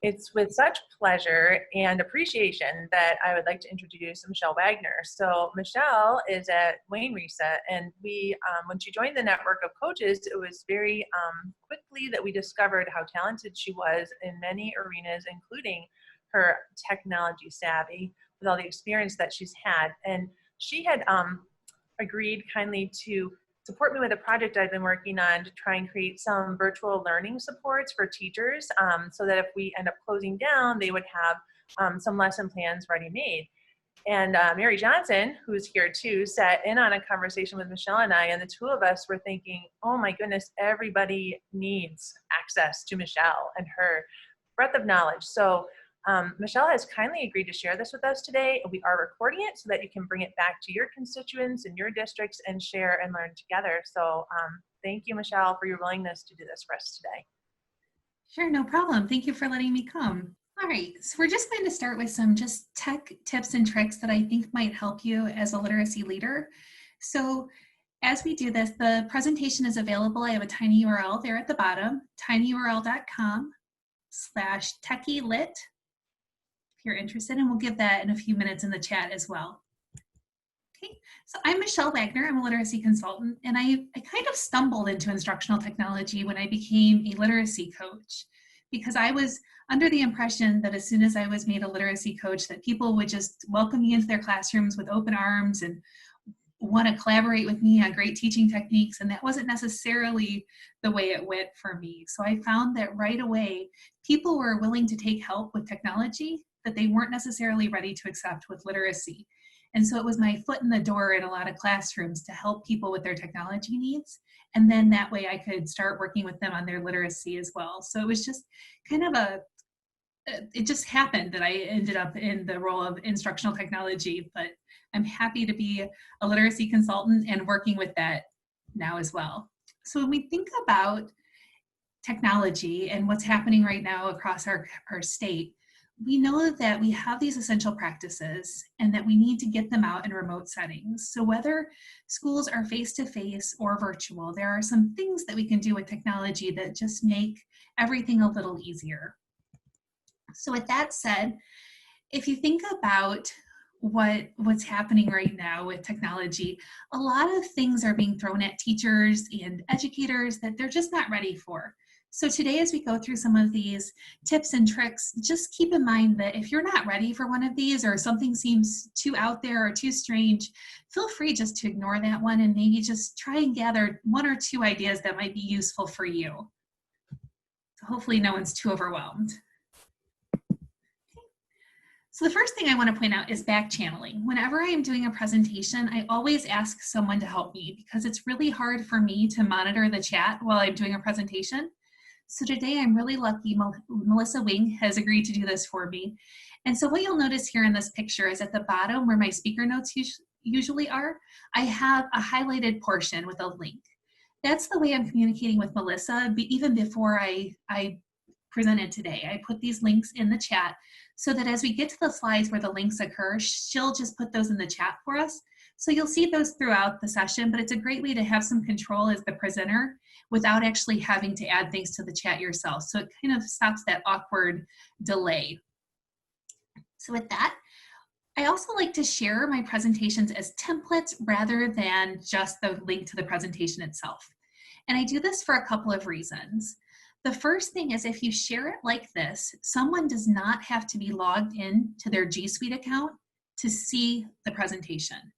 It's with such pleasure and appreciation that I would like to introduce Michelle Wagner. So Michelle is at Wayne Reset, and when she joined the network of coaches, it was very quickly that we discovered how talented she was in many arenas, including her technology savvy with all the experience that she's had. And she had agreed kindly to support me with a project I've been working on to try and create some virtual learning supports for teachers, so that if we end up closing down, they would have some lesson plans ready made. And Mary Johnson, who's here too, sat in on a conversation with Michelle and I, and the two of us were thinking, oh my goodness, everybody needs access to Michelle and her breadth of knowledge. So Michelle has kindly agreed to share this with us today. We are recording it so that you can bring it back to your constituents and your districts and share and learn together. So thank you, Michelle, for your willingness to do this for us today. Sure, no problem. Thank you for letting me come. All right, so we're just going to start with some just tech tips and tricks that I think might help you as a literacy leader. So as we do this, the presentation is available. I have a tiny URL there at the bottom, tinyurl.com/techielit. You're interested, and we'll give that in a few minutes in the chat as well. Okay, so I'm Michelle Wagner. I'm a literacy consultant, and I kind of stumbled into instructional technology when I became a literacy coach, because I was under the impression that as soon as I was made a literacy coach, that people would just welcome me into their classrooms with open arms and want to collaborate with me on great teaching techniques, and that wasn't necessarily the way it went for me. So I found that right away, people were willing to take help with technology that they weren't necessarily ready to accept with literacy. And so it was my foot in the door in a lot of classrooms to help people with their technology needs. And then that way I could start working with them on their literacy as well. So it was just kind of it just happened that I ended up in the role of instructional technology, but I'm happy to be a literacy consultant and working with that now as well. So when we think about technology and what's happening right now across our state, we know that we have these essential practices and that we need to get them out in remote settings. So whether schools are face-to-face or virtual, there are some things that we can do with technology that just make everything a little easier. So with that said, if you think about what's happening right now with technology, a lot of things are being thrown at teachers and educators that they're just not ready for. So today, as we go through some of these tips and tricks, just keep in mind that if you're not ready for one of these, or something seems too out there or too strange, feel free just to ignore that one and maybe just try and gather one or two ideas that might be useful for you. So hopefully no one's too overwhelmed. So the first thing I want to point out is back channeling. Whenever I am doing a presentation, I always ask someone to help me because it's really hard for me to monitor the chat while I'm doing a presentation. So today I'm really lucky Melissa Wing has agreed to do this for me. And so what you'll notice here in this picture is at the bottom where my speaker notes usually are, I have a highlighted portion with a link. That's the way I'm communicating with Melissa, even before I presented today. I put these links in the chat so that as we get to the slides where the links occur, she'll just put those in the chat for us. So you'll see those throughout the session, but it's a great way to have some control as the presenter without actually having to add things to the chat yourself. So it kind of stops that awkward delay. So with that, I also like to share my presentations as templates rather than just the link to the presentation itself. And I do this for a couple of reasons. The first thing is if you share it like this, someone does not have to be logged in to their G Suite account to see the presentation.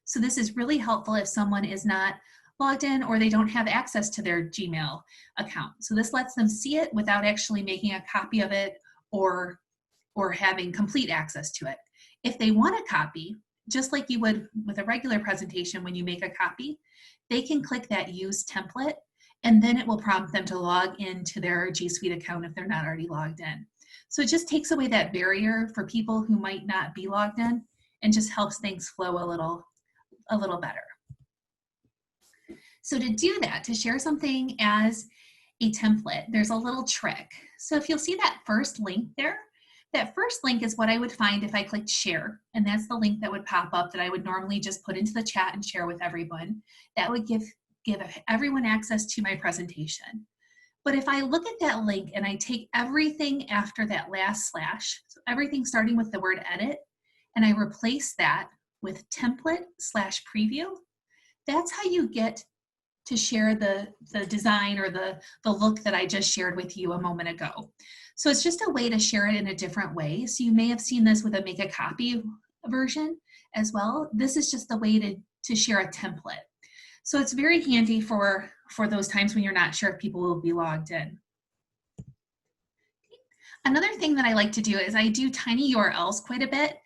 So this is really helpful if someone is not logged in or they don't have access to their Gmail account. So this lets them see it without actually making a copy of it or having complete access to it. If they want a copy, just like you would with a regular presentation when you make a copy, they can click that use template and then it will prompt them to log into their G Suite account if they're not already logged in. So it just takes away that barrier for people who might not be logged in and just helps things flow a little better. So to do that, to share something as a template, there's a little trick. So if you'll see that first link there, that first link is what I would find if I clicked share, and that's the link that would pop up that I would normally just put into the chat and share with everyone. That would give everyone access to my presentation. But if I look at that link and I take everything after that last slash, so everything starting with the word edit, and I replace that with template/preview, that's how you get to share the design or the look that I just shared with you a moment ago. So it's just a way to share it in a different way. So you may have seen this with a make a copy version as well. This is just the way to share a template. So it's very handy for those times when you're not sure if people will be logged in. Another thing that I like to do is I do tiny URLs quite a bit,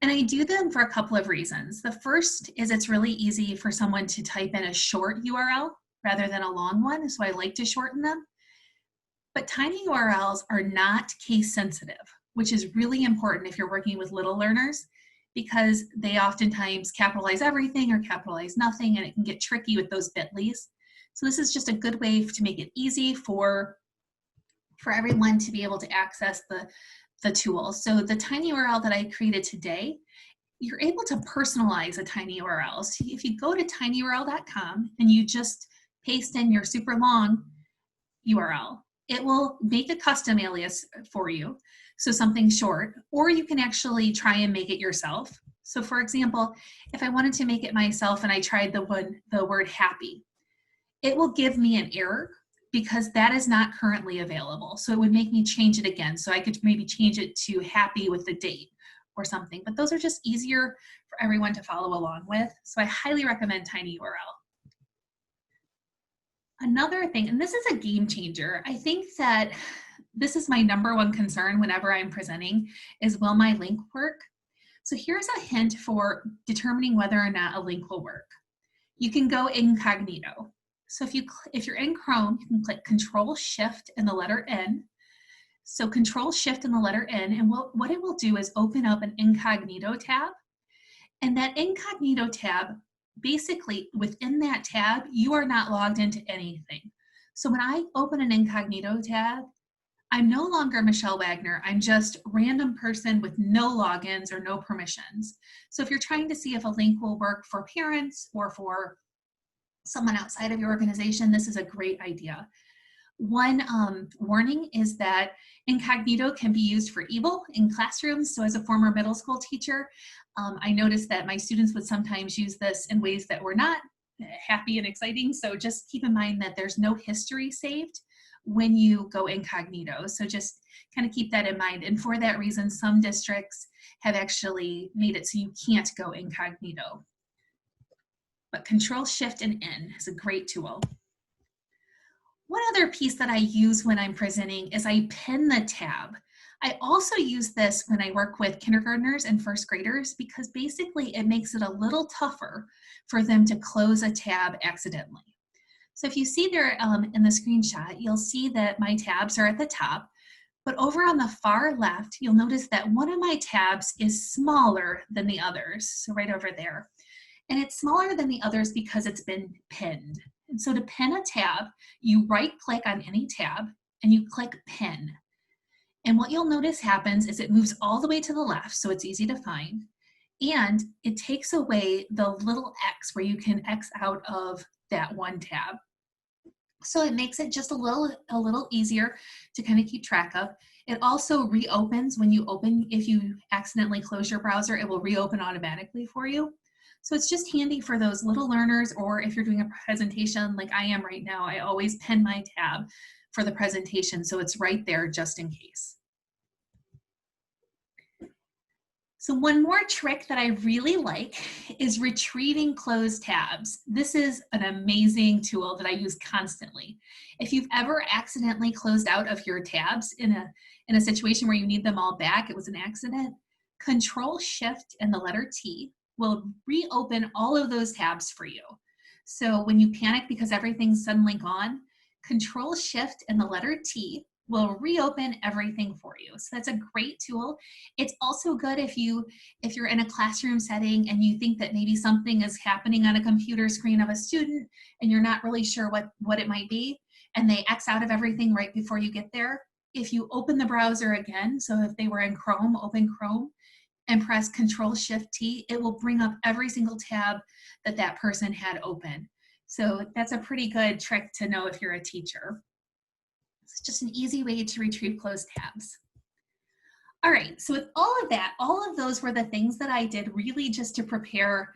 and I do them for a couple of reasons. The first is it's really easy for someone to type in a short URL rather than a long one, so I like to shorten them. But tiny URLs are not case sensitive, which is really important if you're working with little learners, because they oftentimes capitalize everything or capitalize nothing, and it can get tricky with those bit.lys. So this is just a good way to make it easy for everyone to be able to access the tool. So the tiny URL that I created today, you're able to personalize a tiny URL. So if you go to tinyurl.com and you just paste in your super long URL, it will make a custom alias for you, so something short, or you can actually try and make it yourself. So for example, if I wanted to make it myself and I tried the word happy, it will give me an error because that is not currently available. So it would make me change it again. So I could maybe change it to happy with the date or something, but those are just easier for everyone to follow along with. So I highly recommend Tiny URL. Another thing, and this is a game changer, I think that this is my #1 concern whenever I'm presenting, is will my link work? So here's a hint for determining whether or not a link will work. You can go incognito. So if you're in Chrome, you can click Control-Shift and the letter N. So Control-Shift and the letter N, and what it will do is open up an incognito tab. And that incognito tab, basically within that tab, you are not logged into anything. So when I open an incognito tab, I'm no longer Michelle Wagner. I'm just a random person with no logins or no permissions. So if you're trying to see if a link will work for parents or for someone outside of your organization, this is a great idea. One warning is that incognito can be used for evil in classrooms. So as a former middle school teacher, I noticed that my students would sometimes use this in ways that were not happy and exciting. So just keep in mind that there's no history saved when you go incognito. So just kind of keep that in mind. And for that reason, some districts have actually made it so you can't go incognito. But Control-Shift and N is a great tool. One other piece that I use when I'm presenting is I pin the tab. I also use this when I work with kindergartners and first graders because basically it makes it a little tougher for them to close a tab accidentally. So if you see there in the screenshot, you'll see that my tabs are at the top, but over on the far left, you'll notice that one of my tabs is smaller than the others, so right over there. And it's smaller than the others because it's been pinned. And so to pin a tab, you right-click on any tab and you click Pin. And what you'll notice happens is it moves all the way to the left, so it's easy to find. And it takes away the little X where you can X out of that one tab. So it makes it just a little easier to kind of keep track of. It also reopens when you open. If you accidentally close your browser, it will reopen automatically for you. So it's just handy for those little learners, or if you're doing a presentation like I am right now, I always pin my tab for the presentation so it's right there just in case. So one more trick that I really like is retrieving closed tabs. This is an amazing tool that I use constantly. If you've ever accidentally closed out of your tabs in a situation where you need them all back, it was an accident, Control-Shift and the letter T will reopen all of those tabs for you. So when you panic because everything's suddenly gone, Control-Shift and the letter T will reopen everything for you. So that's a great tool. It's also good if you're in a classroom setting and you think that maybe something is happening on a computer screen of a student and you're not really sure what it might be, and they X out of everything right before you get there. If you open the browser again, so if they were in Chrome, open Chrome, and press Control-Shift-T, it will bring up every single tab that person had open. So that's a pretty good trick to know if you're a teacher. It's just an easy way to retrieve closed tabs. All right, so with all of that, all of those were the things that I did really just to prepare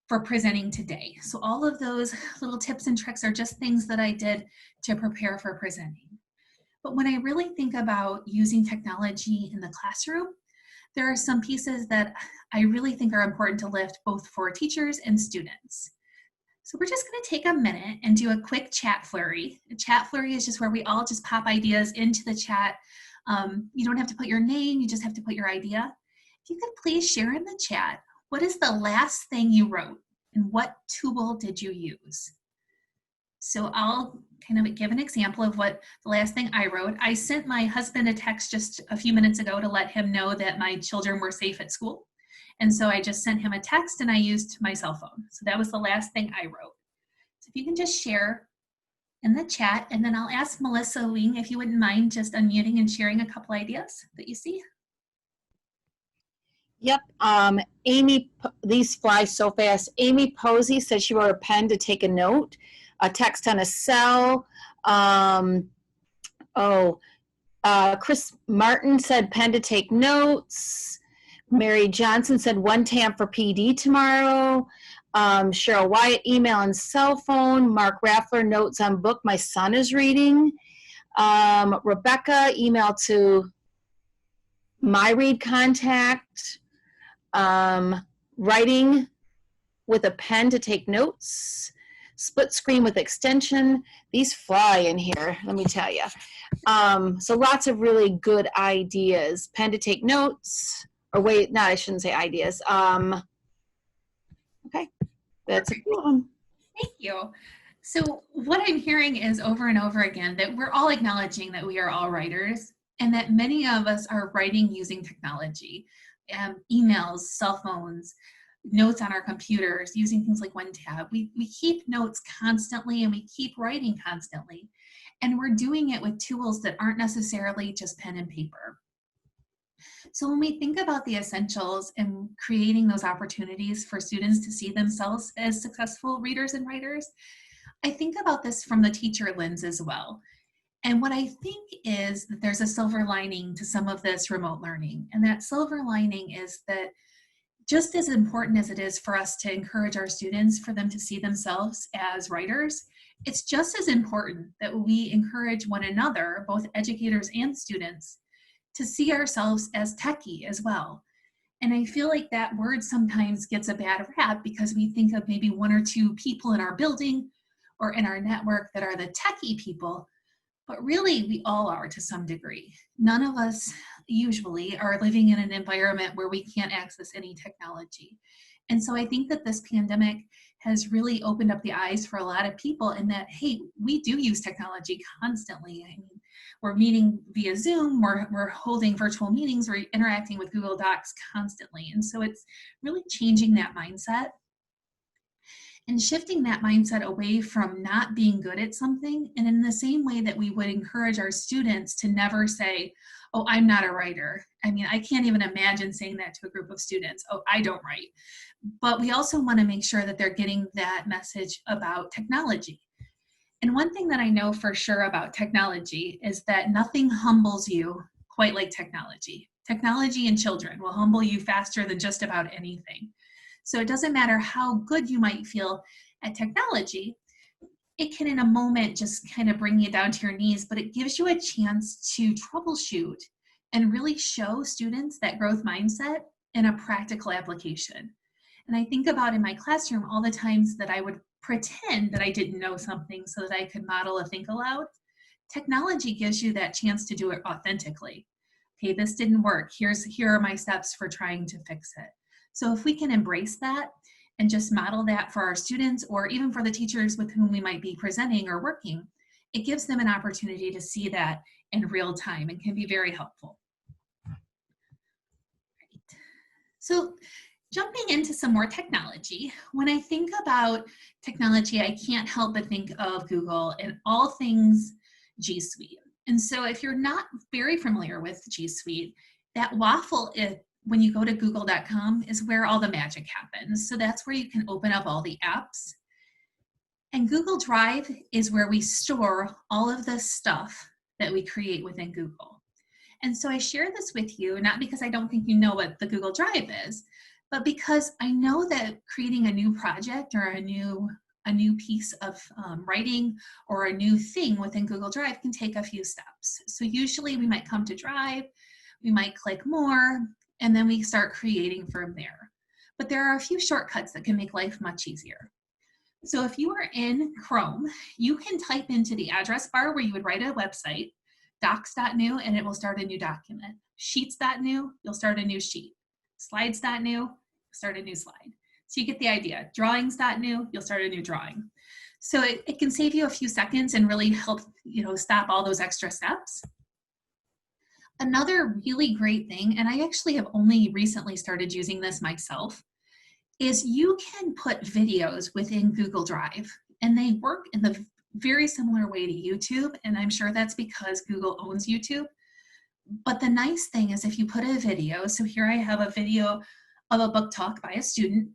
for presenting today. So all of those little tips and tricks are just things that I did to prepare for presenting. But when I really think about using technology in the classroom, there are some pieces that I really think are important to lift both for teachers and students. So we're just going to take a minute and do a quick chat flurry. A chat flurry is just where we all just pop ideas into the chat. You don't have to put your name, you just have to put your idea. If you could please share in the chat, what is the last thing you wrote and what tool did you use? So I'll kind of give an example of what the last thing I wrote. I sent my husband a text just a few minutes ago to let him know that my children were safe at school. And so I just sent him a text and I used my cell phone. So that was the last thing I wrote. So if you can just share in the chat, and then I'll ask Melissa Wing if you wouldn't mind just unmuting and sharing a couple ideas that you see. Yep. Amy, these fly so fast. Amy Posey said she wrote a pen to take a note, a text on a cell. Chris Martin said pen to take notes. Mary Johnson said one tab for PD tomorrow. Cheryl Wyatt, email and cell phone. Mark Raffler, notes on book my son is reading. Rebecca, email to my read contact. Writing with a pen to take notes. Split screen with extension. These fly in here, let me tell you. So lots of really good ideas. Pen to take notes. Or wait, no, I shouldn't say ideas. Okay, that's a good one. Thank you. So what I'm hearing is over and over again that we're all acknowledging that we are all writers and that many of us are writing using technology, emails, cell phones, notes on our computers, using things like OneTab. We keep notes constantly and we keep writing constantly. And we're doing it with tools that aren't necessarily just pen and paper. So when we think about the essentials and creating those opportunities for students to see themselves as successful readers and writers, I think about this from the teacher lens as well. And what I think is that there's a silver lining to some of this remote learning. And that silver lining is that just as important as it is for us to encourage our students for them to see themselves as writers, it's just as important that we encourage one another, both educators and students, to see ourselves as techie as well. And I feel like that word sometimes gets a bad rap because we think of maybe one or two people in our building or in our network that are the techie people, but really we all are to some degree. None of us usually are living in an environment where we can't access any technology. And so I think that this pandemic has really opened up the eyes for a lot of people in that, hey, we do use technology constantly. I mean, we're meeting via Zoom, we're holding virtual meetings, we're interacting with Google Docs constantly. And so it's really changing that mindset and shifting that mindset away from not being good at something. And in the same way that we would encourage our students to never say, oh, I'm not a writer. I mean, I can't even imagine saying that to a group of students, oh, I don't write. But we also want to make sure that they're getting that message about technology. And one thing that I know for sure about technology is that nothing humbles you quite like technology. Technology and children will humble you faster than just about anything. So it doesn't matter how good you might feel at technology, it can in a moment just kind of bring you down to your knees, but it gives you a chance to troubleshoot and really show students that growth mindset in a practical application. And I think about in my classroom all the times that I would pretend that I didn't know something so that I could model a think aloud. Technology gives you that chance to do it authentically. Okay, this didn't work. Here are my steps for trying to fix it. So if we can embrace that and just model that for our students or even for the teachers with whom we might be presenting or working, it gives them an opportunity to see that in real time and can be very helpful. Right. So jumping into some more technology, when I think about technology, I can't help but think of Google and all things G Suite. And so if you're not very familiar with G Suite, that waffle when you go to google.com is where all the magic happens. So that's where you can open up all the apps. And Google Drive is where we store all of this stuff that we create within Google. And so I share this with you, not because I don't think you know what the Google Drive is, but because I know that creating a new project or a new piece of writing or a new thing within Google Drive can take a few steps. So usually we might come to Drive, we might click more, and then we start creating from there. But there are a few shortcuts that can make life much easier. So if you are in Chrome, you can type into the address bar where you would write a website, docs.new, and it will start a new document. Sheets.new, you'll start a new sheet. Slides.new, start a new slide. So you get the idea. Drawings.new, you'll start a new drawing. So it can save you a few seconds and really help, stop all those extra steps. Another really great thing, and I actually have only recently started using this myself, is you can put videos within Google Drive, and they work in the very similar way to YouTube, and I'm sure that's because Google owns YouTube. But the nice thing is if you put a video, so here I have a video of a book talk by a student.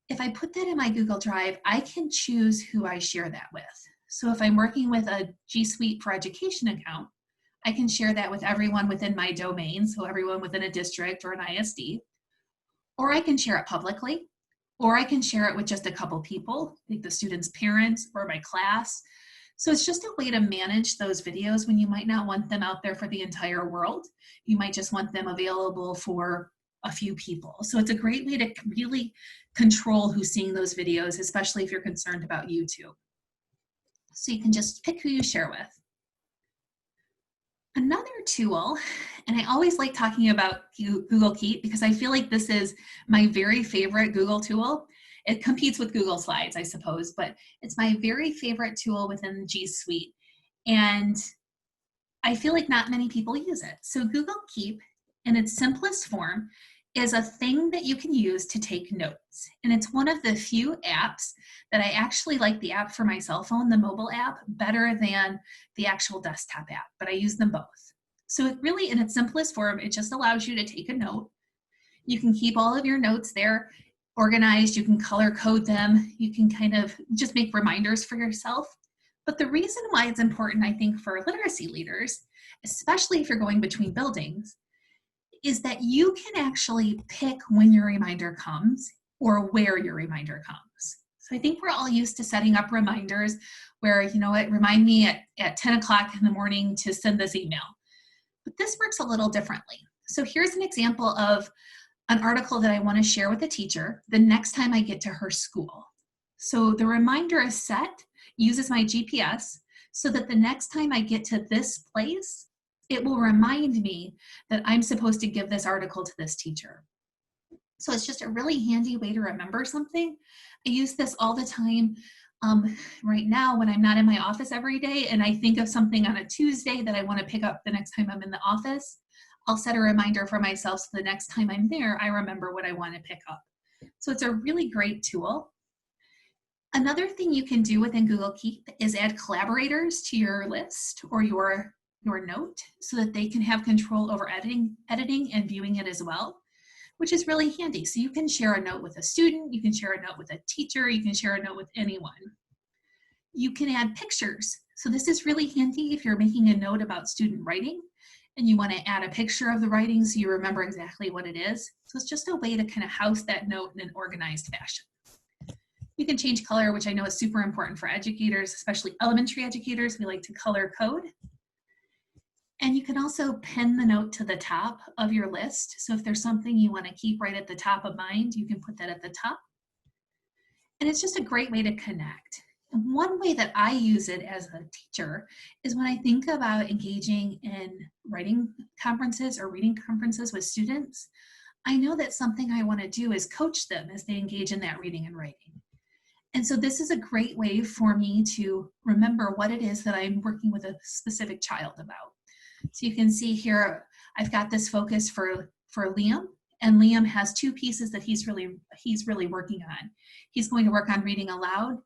If I put that in my Google Drive, I can choose who I share that with. So if I'm working with a G Suite for Education account, I can share that with everyone within my domain, so everyone within a district or an ISD, or I can share it publicly, or I can share it with just a couple people, like the student's parents or my class. So it's just a way to manage those videos when you might not want them out there for the entire world. You might just want them available for a few people. So it's a great way to really control who's seeing those videos, especially if you're concerned about YouTube. So you can just pick who you share with. Another tool, and I always like talking about Google Keep because I feel like this is my very favorite Google tool. It competes with Google Slides, I suppose, but it's my very favorite tool within G Suite. And I feel like not many people use it. So Google Keep, in its simplest form, is a thing that you can use to take notes. And it's one of the few apps that I actually like the app for my cell phone, the mobile app, better than the actual desktop app, but I use them both. So it really, in its simplest form, it just allows you to take a note. You can keep all of your notes there organized. You can color code them. You can kind of just make reminders for yourself. But the reason why it's important, I think, for literacy leaders, especially if you're going between buildings, is that you can actually pick when your reminder comes or where your reminder comes. So I think we're all used to setting up reminders where, remind me at 10 o'clock in the morning to send this email. But this works a little differently. So here's an example of an article that I want to share with a teacher the next time I get to her school. So the reminder is set, uses my GPS, so that the next time I get to this place, it will remind me that I'm supposed to give this article to this teacher. So it's just a really handy way to remember something. I use this all the time right now when I'm not in my office every day and I think of something on a Tuesday that I want to pick up the next time I'm in the office. I'll set a reminder for myself so the next time I'm there, I remember what I want to pick up. So it's a really great tool. Another thing you can do within Google Keep is add collaborators to your list or your note so that they can have control over editing and viewing it as well, which is really handy. So you can share a note with a student, you can share a note with a teacher, you can share a note with anyone. You can add pictures. So this is really handy if you're making a note about student writing and you want to add a picture of the writing so you remember exactly what it is. So it's just a way to kind of house that note in an organized fashion. You can change color, which I know is super important for educators, especially elementary educators. We like to color code. And you can also pin the note to the top of your list. So if there's something you want to keep right at the top of mind, you can put that at the top. And it's just a great way to connect. And one way that I use it as a teacher is when I think about engaging in writing conferences or reading conferences with students, I know that something I want to do is coach them as they engage in that reading and writing. And so this is a great way for me to remember what it is that I'm working with a specific child about. So you can see here, I've got this focus for Liam, and Liam has two pieces that he's really working on. He's going to work on reading aloud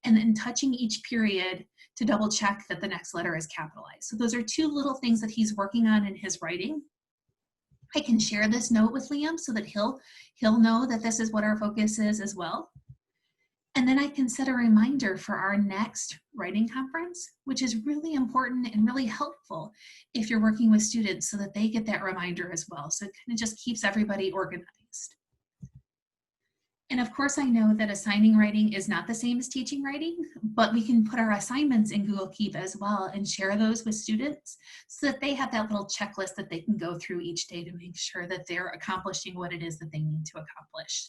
and then touching each period to double check that the next letter is capitalized. So those are two little things that he's working on in his writing. I can share this note with Liam so that he'll know that this is what our focus is as well. And then I can set a reminder for our next writing conference, which is really important and really helpful if you're working with students so that they get that reminder as well. So it kind of just keeps everybody organized. And of course, I know that assigning writing is not the same as teaching writing, but we can put our assignments in Google Keep as well and share those with students so that they have that little checklist that they can go through each day to make sure that they're accomplishing what it is that they need to accomplish.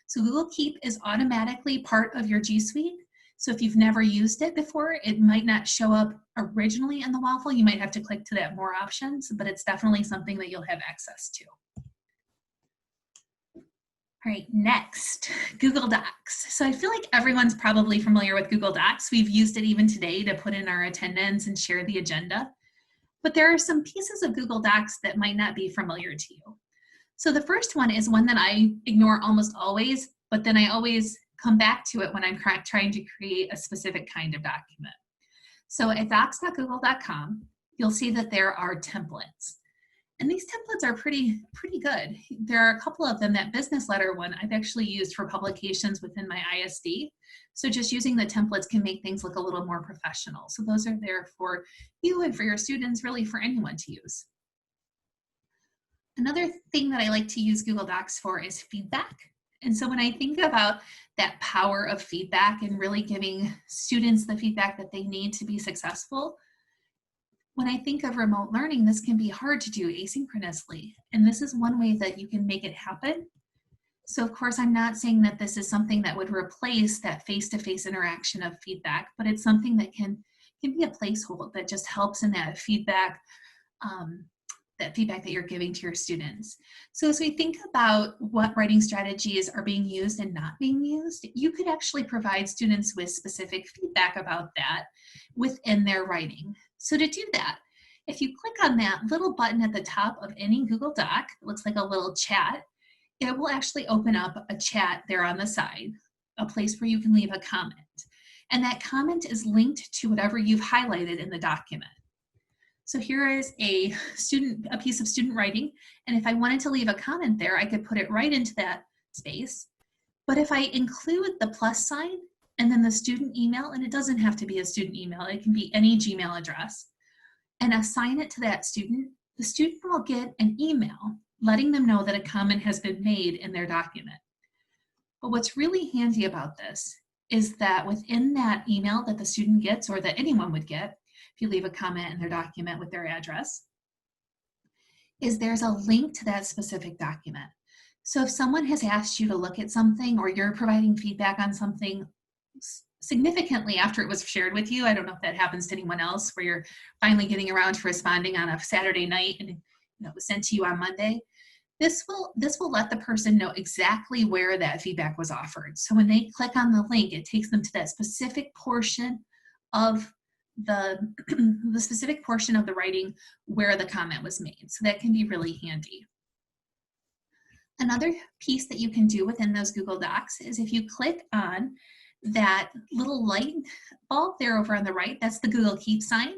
So Google Keep is automatically part of your G Suite. So if you've never used it before, it might not show up originally in the waffle. You might have to click to that more options, but it's definitely something that you'll have access to. All right, next, Google Docs. So I feel like everyone's probably familiar with Google Docs. We've used it even today to put in our attendance and share the agenda. But there are some pieces of Google Docs that might not be familiar to you. So the first one is one that I ignore almost always, but then I always come back to it when I'm trying to create a specific kind of document. So at docs.google.com, you'll see that there are templates. And these templates are pretty good. There are a couple of them. That business letter one I've actually used for publications within my ISD. So just using the templates can make things look a little more professional. So those are there for you and for your students, really for anyone to use. Another thing that I like to use Google Docs for is feedback. And so when I think about that power of feedback and really giving students the feedback that they need to be successful, when I think of remote learning, this can be hard to do asynchronously. And this is one way that you can make it happen. So of course, I'm not saying that this is something that would replace that face-to-face interaction of feedback, but it's something that can be a placeholder that just helps in that feedback that you're giving to your students. So as we think about what writing strategies are being used and not being used, you could actually provide students with specific feedback about that within their writing. So to do that, if you click on that little button at the top of any Google Doc, it looks like a little chat, it will actually open up a chat there on the side, a place where you can leave a comment. And that comment is linked to whatever you've highlighted in the document. So here is a piece of student writing, and if I wanted to leave a comment there, I could put it right into that space. But if I include the plus sign and then the student email, and it doesn't have to be a student email, it can be any Gmail address, and assign it to that student, the student will get an email letting them know that a comment has been made in their document. But what's really handy about this is that within that email that the student gets, or that anyone would get, if you leave a comment in their document with their address, is there's a link to that specific document. So if someone has asked you to look at something, or you're providing feedback on something significantly after it was shared with you, I don't know if that happens to anyone else, where you're finally getting around to responding on a Saturday night and it was sent to you on Monday, this will let the person know exactly where that feedback was offered. So when they click on the link, it takes them to that specific portion of the specific portion of the writing where the comment was made. So that can be really handy. Another piece that you can do within those Google Docs is if you click on that little light bulb there over on the right, that's the Google Keep sign.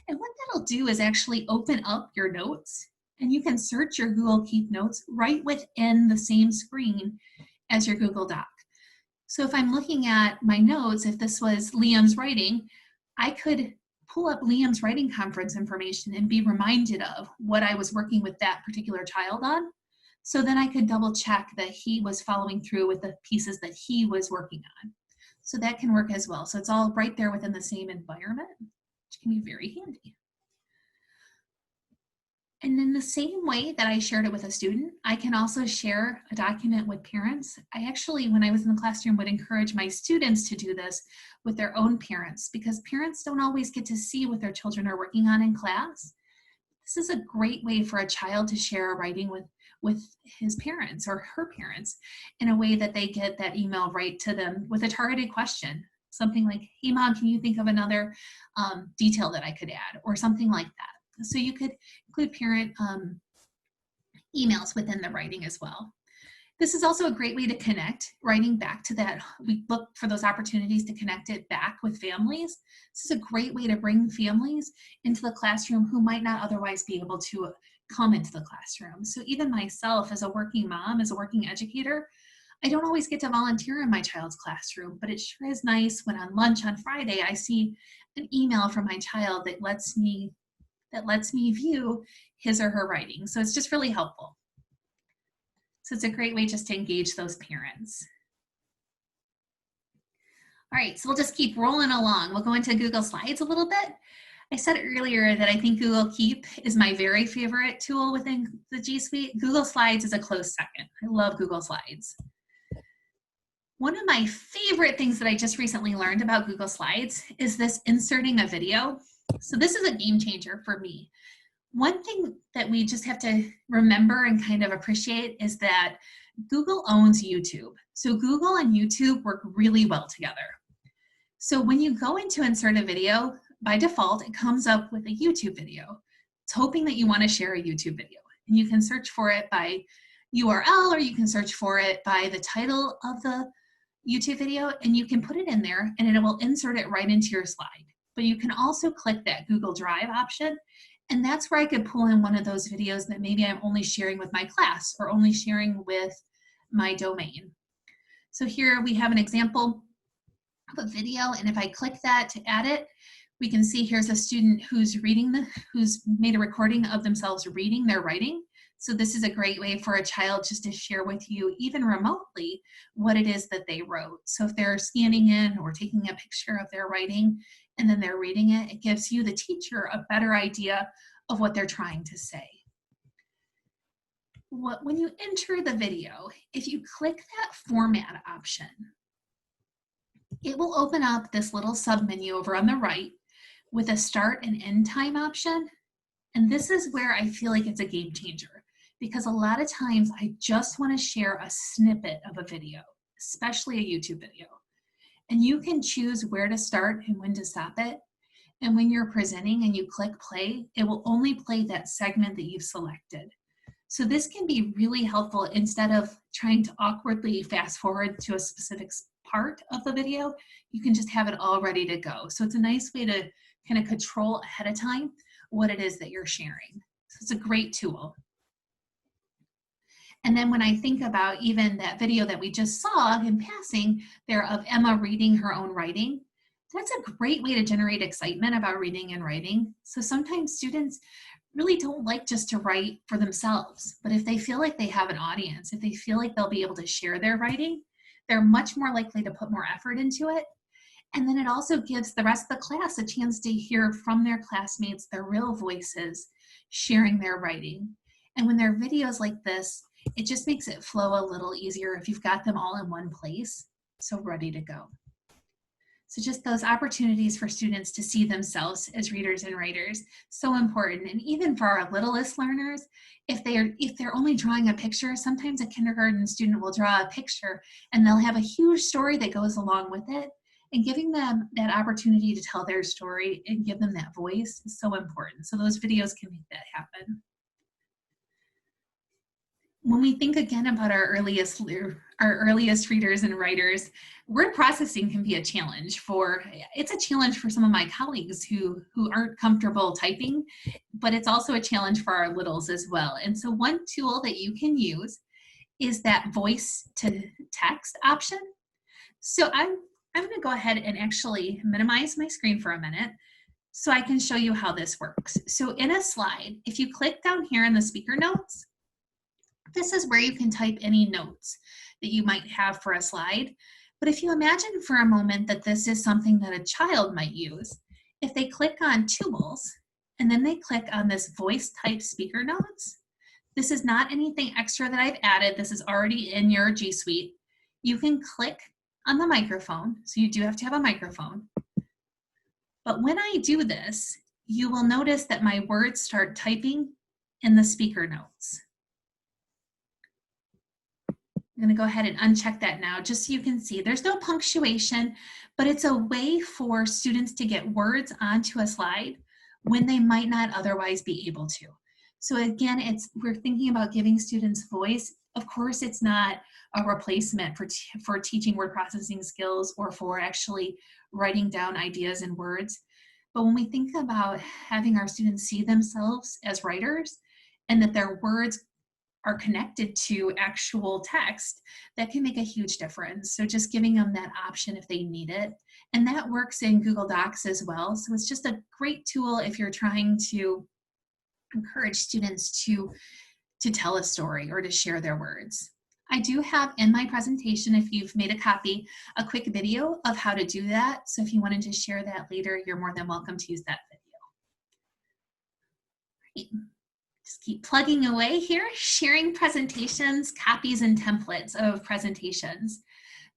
And what that'll do is actually open up your notes, and you can search your Google Keep notes right within the same screen as your Google Doc. So if I'm looking at my notes, if this was Liam's writing, I could pull up Liam's writing conference information and be reminded of what I was working with that particular child on. So then I could double check that he was following through with the pieces that he was working on. So that can work as well. So it's all right there within the same environment, which can be very handy. And in the same way that I shared it with a student, I can also share a document with parents. I actually, when I was in the classroom, would encourage my students to do this with their own parents, because parents don't always get to see what their children are working on in class. This is a great way for a child to share a writing with his parents or her parents in a way that they get that email right to them with a targeted question. Something like, hey mom, can you think of another detail that I could add, or something like that. So you could include parent emails within the writing as well. This is also a great way to connect writing back to that. We look for those opportunities to connect it back with families. This is a great way to bring families into the classroom who might not otherwise be able to come into the classroom. So even myself as a working mom, as a working educator, I don't always get to volunteer in my child's classroom, but it sure is nice when on lunch on Friday, I see an email from my child that lets me view his or her writing. So it's just really helpful. So it's a great way just to engage those parents. All right, so we'll just keep rolling along. We'll go into Google Slides a little bit. I said earlier that I think Google Keep is my very favorite tool within the G Suite. Google Slides is a close second. I love Google Slides. One of my favorite things that I just recently learned about Google Slides is this inserting a video. So this is a game changer for me. One thing that we just have to remember and kind of appreciate is that Google owns YouTube. So Google and YouTube work really well together. So when you go into insert a video, by default, it comes up with a YouTube video. It's hoping that you want to share a YouTube video. And you can search for it by URL, or you can search for it by the title of the YouTube video, and you can put it in there and it will insert it right into your slide. But you can also click that Google Drive option, and that's where I could pull in one of those videos that maybe I'm only sharing with my class or only sharing with my domain. So here we have an example of a video, and if I click that to add it, we can see here's a student who's made a recording of themselves reading their writing. So this is a great way for a child just to share with you, even remotely, what it is that they wrote. So if they're scanning in or taking a picture of their writing and then they're reading it, it gives you, the teacher, a better idea of what they're trying to say. When you enter the video, if you click that format option, it will open up this little submenu over on the right with a start and end time option. And this is where I feel like it's a game changer, because a lot of times I just want to share a snippet of a video, especially a YouTube video. And you can choose where to start and when to stop it. And when you're presenting and you click play, it will only play that segment that you've selected. So this can be really helpful instead of trying to awkwardly fast forward to a specific part of the video. You can just have it all ready to go. So it's a nice way to kind of control ahead of time what it is that you're sharing. So it's a great tool. And then when I think about even that video that we just saw in passing there of Emma reading her own writing, that's a great way to generate excitement about reading and writing. So sometimes students really don't like just to write for themselves, but if they feel like they have an audience, if they feel like they'll be able to share their writing, they're much more likely to put more effort into it. And then it also gives the rest of the class a chance to hear from their classmates, their real voices, sharing their writing. And when there are videos like this, it just makes it flow a little easier if you've got them all in one place, so ready to go. So just those opportunities for students to see themselves as readers and writers, so important. And even for our littlest learners, if they're only drawing a picture, sometimes a kindergarten student will draw a picture and they'll have a huge story that goes along with it. And giving them that opportunity to tell their story and give them that voice is so important. So those videos can make that happen. When we think again about our earliest readers and writers, word processing can be a challenge it's a challenge for some of my colleagues who aren't comfortable typing, but it's also a challenge for our littles as well. And so one tool that you can use is that voice to text option. So I'm going to go ahead and actually minimize my screen for a minute so I can show you how this works. So in a slide, if you click down here in the speaker notes, this is where you can type any notes that you might have for a slide. But if you imagine for a moment that this is something that a child might use, if they click on Tools and then they click on this voice type speaker notes, this is not anything extra that I've added. This is already in your G Suite. You can click on the microphone, so you do have to have a microphone. But when I do this, you will notice that my words start typing in the speaker notes. I'm going to go ahead and uncheck that now just so you can see. There's no punctuation, but it's a way for students to get words onto a slide when they might not otherwise be able to. So again, we're thinking about giving students voice. Of course, it's not a replacement for teaching word processing skills or for actually writing down ideas in words. But when we think about having our students see themselves as writers and that their words are connected to actual text, that can make a huge difference. So just giving them that option if they need it. And that works in Google Docs as well. So it's just a great tool if you're trying to encourage students to tell a story or to share their words. I do have in my presentation, if you've made a copy, a quick video of how to do that. So if you wanted to share that later, you're more than welcome to use that video. Right. Just keep plugging away here, sharing presentations, copies, and templates of presentations.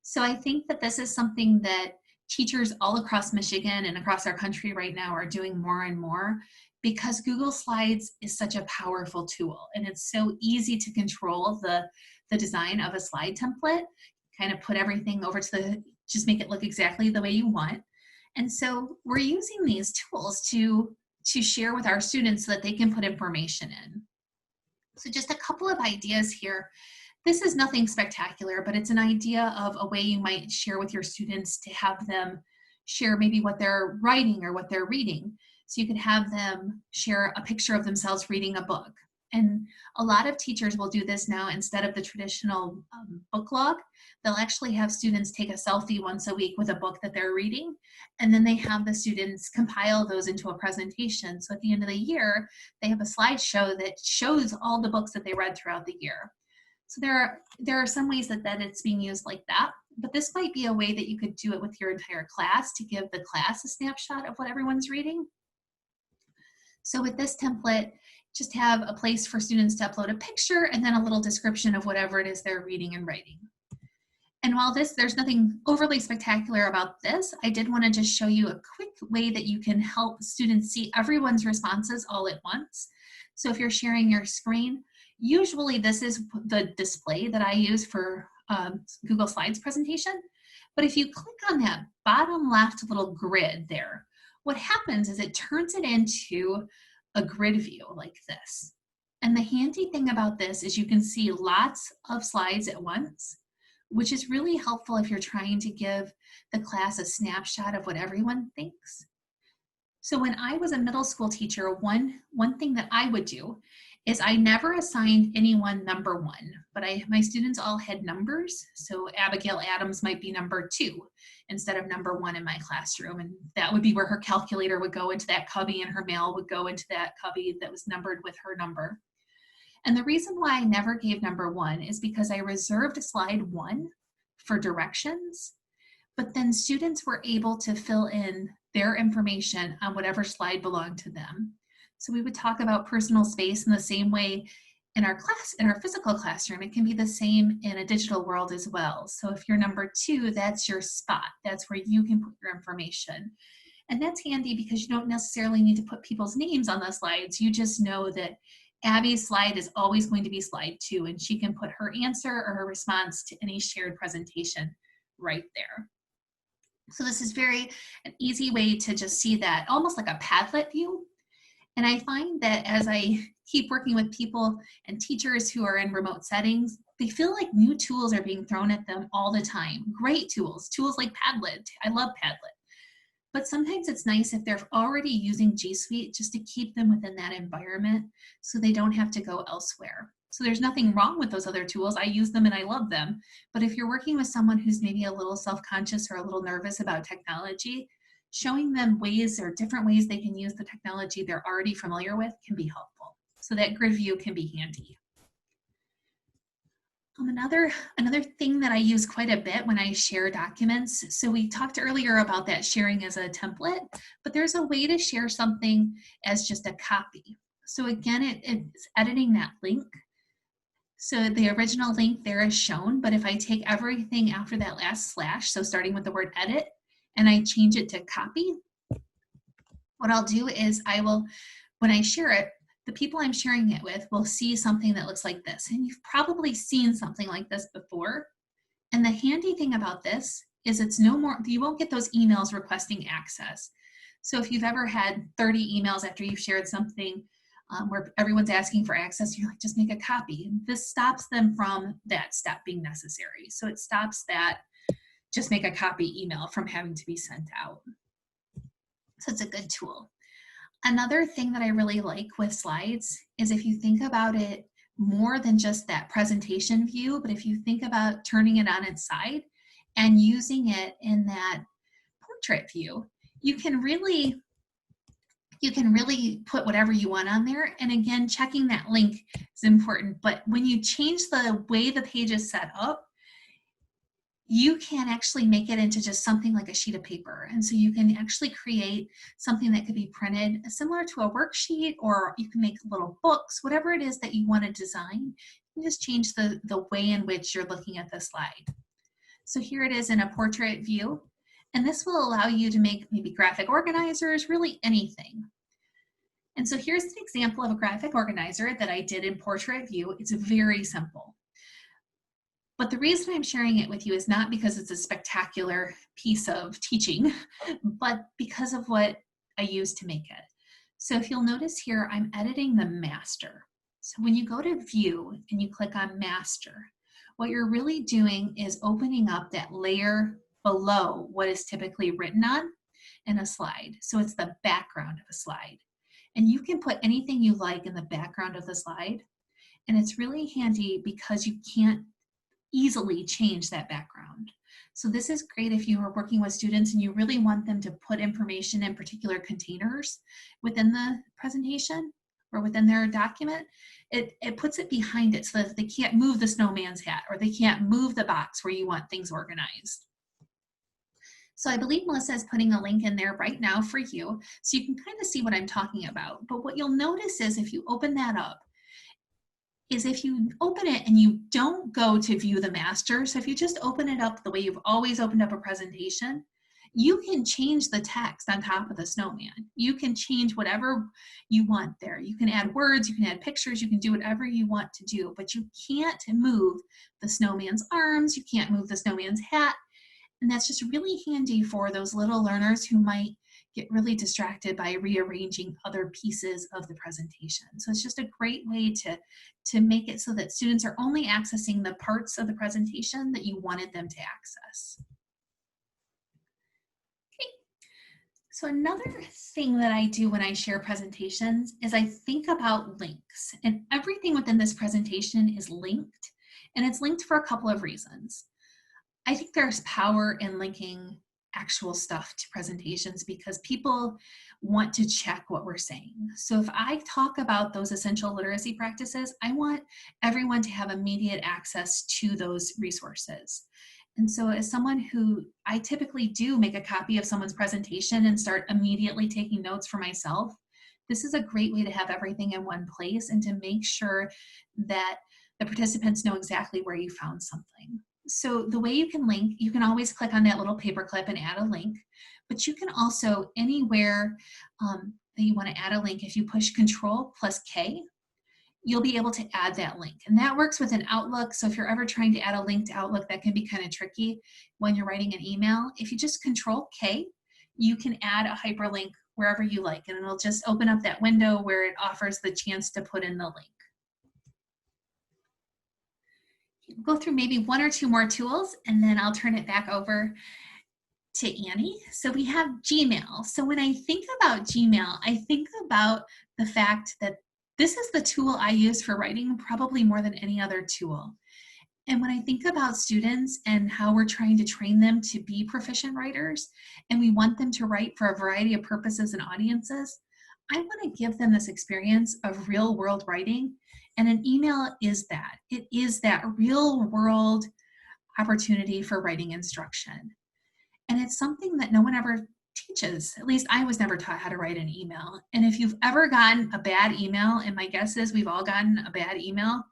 So I think that this is something that teachers all across Michigan and across our country right now are doing more and more, because Google Slides is such a powerful tool, and it's so easy to control the design of a slide template, kind of put everything over to just make it look exactly the way you want. And so we're using these tools to share with our students so that they can put information in. So just a couple of ideas here. This is nothing spectacular, but it's an idea of a way you might share with your students to have them share maybe what they're writing or what they're reading. So you could have them share a picture of themselves reading a book. And a lot of teachers will do this now instead of the traditional book log. They'll actually have students take a selfie once a week with a book that they're reading, and then they have the students compile those into a presentation. So at the end of the year, they have a slideshow that shows all the books that they read throughout the year. So there are some ways that it's being used like that, but this might be a way that you could do it with your entire class to give the class a snapshot of what everyone's reading. So with this template, just have a place for students to upload a picture and then a little description of whatever it is they're reading and writing. And while there's nothing overly spectacular about this, I did want to just show you a quick way that you can help students see everyone's responses all at once. So if you're sharing your screen, usually this is the display that I use for Google Slides presentation. But if you click on that bottom left little grid there, what happens is it turns it into a grid view like this. And the handy thing about this is you can see lots of slides at once, which is really helpful if you're trying to give the class a snapshot of what everyone thinks. So when I was a middle school teacher, one thing that I would do is I never assigned anyone number 1, but my students all had numbers. So Abigail Adams might be number 2 instead of number 1 in my classroom. And that would be where her calculator would go into that cubby and her mail would go into that cubby that was numbered with her number. And the reason why I never gave number 1 is because I reserved slide 1 for directions, but then students were able to fill in their information on whatever slide belonged to them. So we would talk about personal space in the same way in our physical classroom. It can be the same in a digital world as well. So if you're number 2, that's your spot. That's where you can put your information. And that's handy because you don't necessarily need to put people's names on the slides. You just know that Abby's slide is always going to be slide 2, and she can put her answer or her response to any shared presentation right there. So this is an easy way to just see that, almost like a Padlet view. And I find that as I keep working with people and teachers who are in remote settings, they feel like new tools are being thrown at them all the time. Great tools like Padlet. I love Padlet. But sometimes it's nice if they're already using G Suite just to keep them within that environment so they don't have to go elsewhere. So there's nothing wrong with those other tools. I use them and I love them. But if you're working with someone who's maybe a little self-conscious or a little nervous about technology, showing them ways or different ways they can use the technology they're already familiar with can be helpful. So that grid view can be handy. Another thing that I use quite a bit when I share documents, so we talked earlier about that sharing as a template, but there's a way to share something as just a copy. So again, it's editing that link. So the original link there is shown, but if I take everything after that last slash, so starting with the word edit, and I change it to copy, what I'll do is when I share it, the people I'm sharing it with will see something that looks like this. And you've probably seen something like this before. And the handy thing about this is it's no more, you won't get those emails requesting access. So if you've ever had 30 emails after you've shared something where everyone's asking for access, you're like, just make a copy. This stops them from that step being necessary. So it stops that just make a copy email from having to be sent out. So it's a good tool. Another thing that I really like with slides is if you think about it more than just that presentation view, but if you think about turning it on its side and using it in that portrait view, you can really put whatever you want on there. And again, checking that link is important. But when you change the way the page is set up, you can actually make it into just something like a sheet of paper. And so you can actually create something that could be printed similar to a worksheet, or you can make little books, whatever it is that you want to design. You can just change the way in which you're looking at the slide. So here it is in a portrait view. And this will allow you to make maybe graphic organizers, really anything. And so here's an example of a graphic organizer that I did in portrait view. It's very simple. But the reason I'm sharing it with you is not because it's a spectacular piece of teaching, but because of what I used to make it. So if you'll notice here, I'm editing the master. So when you go to view and you click on master, what you're really doing is opening up that layer below what is typically written on in a slide. So it's the background of a slide. And you can put anything you like in the background of the slide. And it's really handy because you can't easily change that background. So this is great if you are working with students and you really want them to put information in particular containers within the presentation or within their document. It puts it behind it so that they can't move the snowman's hat or they can't move the box where you want things organized. So I believe Melissa is putting a link in there right now for you so you can kind of see what I'm talking about. But what you'll notice is if you open that up, is if you open it and you don't go to view the master, so if you just open it up the way you've always opened up a presentation, you can change the text on top of the snowman. You can change whatever you want there. You can add words, you can add pictures, you can do whatever you want to do, but you can't move the snowman's arms, you can't move the snowman's hat, and that's just really handy for those little learners who might get really distracted by rearranging other pieces of the presentation. So it's just a great way to make it so that students are only accessing the parts of the presentation that you wanted them to access. Okay. So another thing that I do when I share presentations is I think about links, and everything within this presentation is linked, and it's linked for a couple of reasons. I think there's power in linking actual stuff to presentations because people want to check what we're saying. So if I talk about those essential literacy practices, I want everyone to have immediate access to those resources. And so as someone who, I typically do make a copy of someone's presentation and start immediately taking notes for myself, this is a great way to have everything in one place and to make sure that the participants know exactly where you found something. So the way you can link, you can always click on that little paperclip and add a link, but you can also anywhere that you want to add a link, if you push Control+K, you'll be able to add that link. And that works within Outlook. So if you're ever trying to add a link to Outlook, that can be kind of tricky when you're writing an email. If you just Control+K, you can add a hyperlink wherever you like, and it'll just open up that window where it offers the chance to put in the link. Go through maybe one or two more tools and then I'll turn it back over to Annie. So we have Gmail. So when I think about Gmail, I think about the fact that this is the tool I use for writing probably more than any other tool. And when I think about students and how we're trying to train them to be proficient writers, and we want them to write for a variety of purposes and audiences, I want to give them this experience of real world writing. And an email is that. It is that real world opportunity for writing instruction. And it's something that no one ever teaches. At least I was never taught how to write an email. And if you've ever gotten a bad email, and my guess is we've all gotten a bad email,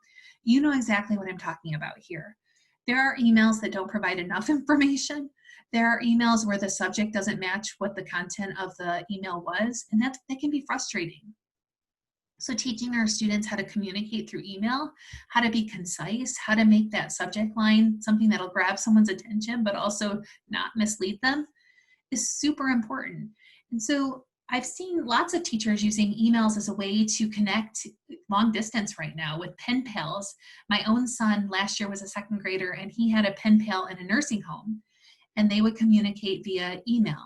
you know exactly what I'm talking about here. There are emails that don't provide enough information. There are emails where the subject doesn't match what the content of the email was, and that can be frustrating. So teaching our students how to communicate through email, how to be concise, how to make that subject line something that'll grab someone's attention but also not mislead them is super important. And so I've seen lots of teachers using emails as a way to connect long distance right now with pen pals. My own son last year was a second grader and he had a pen pal in a nursing home and they would communicate via email.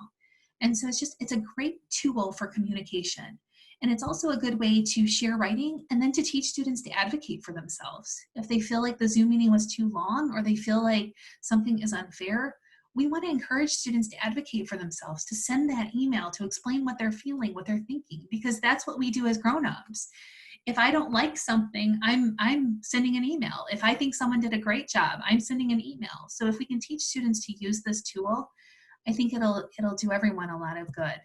And so it's a great tool for communication. And it's also a good way to share writing and then to teach students to advocate for themselves. If they feel like the Zoom meeting was too long or they feel like something is unfair, we want to encourage students to advocate for themselves, to send that email, to explain what they're feeling, what they're thinking, because that's what we do as grown-ups. If I don't like something, I'm sending an email. If I think someone did a great job, I'm sending an email. So if we can teach students to use this tool, I think it'll do everyone a lot of good.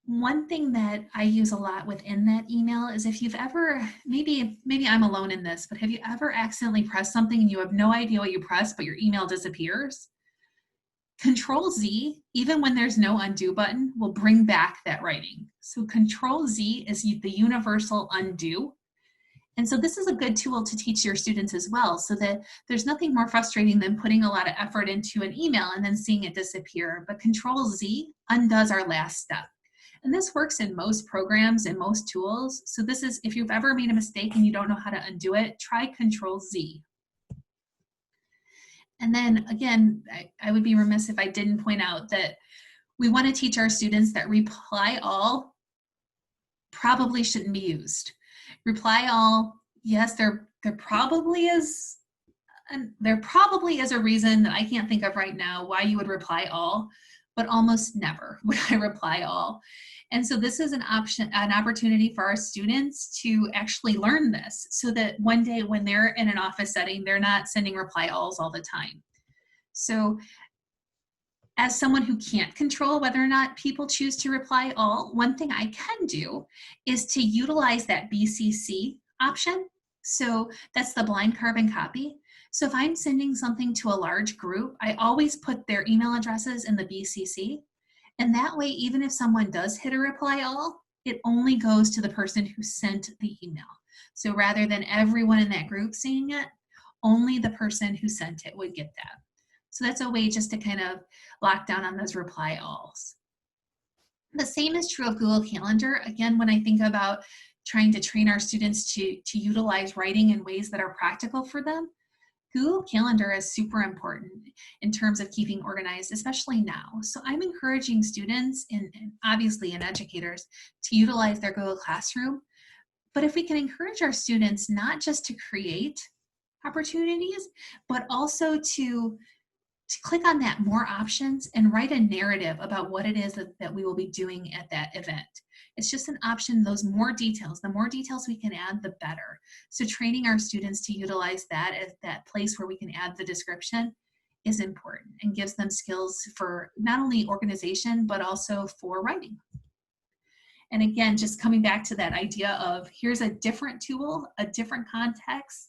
One thing that I use a lot within that email is if you've ever, maybe I'm alone in this, but have you ever accidentally pressed something and you have no idea what you pressed, but your email disappears? Control Z, even when there's no undo button, will bring back that writing. So Control Z is the universal undo. And so this is a good tool to teach your students as well, so that there's nothing more frustrating than putting a lot of effort into an email and then seeing it disappear. But Control Z undoes our last step. And this works in most programs and most tools. So this is, if you've ever made a mistake and you don't know how to undo it, try Control Z. And then again, I would be remiss if I didn't point out that we want to teach our students that reply all probably shouldn't be used. Reply all, yes, there probably is a reason that I can't think of right now why you would reply all, but almost never would I reply all. And so this is an opportunity for our students to actually learn this, so that one day when they're in an office setting, they're not sending reply alls all the time. So as someone who can't control whether or not people choose to reply all, one thing I can do is to utilize that BCC option. So that's the blind carbon copy. So if I'm sending something to a large group, I always put their email addresses in the BCC. And that way, even if someone does hit a reply all, it only goes to the person who sent the email. So rather than everyone in that group seeing it, only the person who sent it would get that. So that's a way just to kind of lock down on those reply alls. The same is true of Google Calendar. Again, when I think about trying to train our students to utilize writing in ways that are practical for them, Google Calendar is super important in terms of keeping organized, especially now. So I'm encouraging students and obviously educators to utilize their Google Classroom. But if we can encourage our students not just to create opportunities, but also to click on that more options and write a narrative about what it is that we will be doing at that event. It's just an option, those more details. The more details we can add, the better. So training our students to utilize that as that place where we can add the description is important and gives them skills for not only organization, but also for writing. And again, just coming back to that idea of here's a different tool, a different context.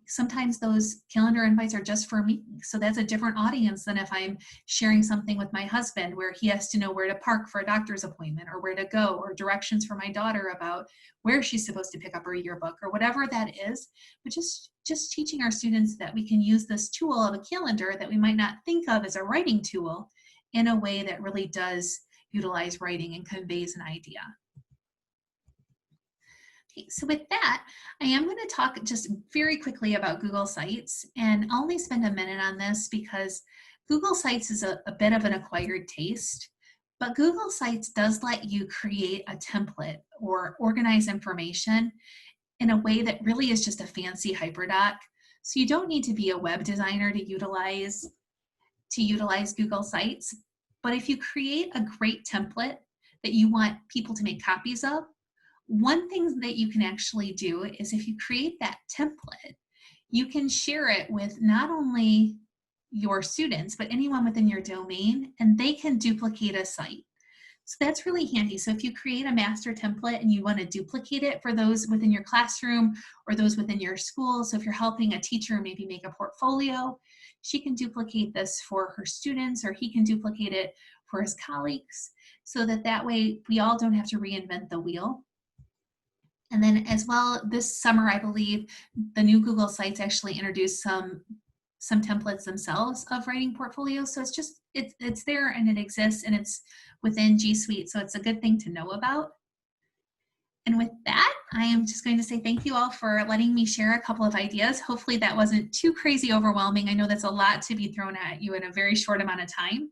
Sometimes those calendar invites are just for me. So that's a different audience than if I'm sharing something with my husband where he has to know where to park for a doctor's appointment or where to go, or directions for my daughter about where she's supposed to pick up her yearbook or whatever that is. But just teaching our students that we can use this tool of a calendar that we might not think of as a writing tool in a way that really does utilize writing and conveys an idea. Okay, so with that, I am going to talk just very quickly about Google Sites, and I'll only spend a minute on this because Google Sites is a bit of an acquired taste, but Google Sites does let you create a template or organize information in a way that really is just a fancy hyperdoc. So you don't need to be a web designer to utilize Google Sites, but if you create a great template that you want people to make copies of, one thing that you can actually do is if you create that template, you can share it with not only your students, but anyone within your domain, and they can duplicate a site. So that's really handy. So if you create a master template and you want to duplicate it for those within your classroom or those within your school, so if you're helping a teacher maybe make a portfolio, she can duplicate this for her students, or he can duplicate it for his colleagues, so that way we all don't have to reinvent the wheel. And then as well, this summer, I believe the new Google Sites actually introduced some templates themselves of writing portfolios. So it's there and it exists and it's within G Suite. So it's a good thing to know about. And with that, I am just going to say thank you all for letting me share a couple of ideas. Hopefully that wasn't too crazy overwhelming. I know that's a lot to be thrown at you in a very short amount of time.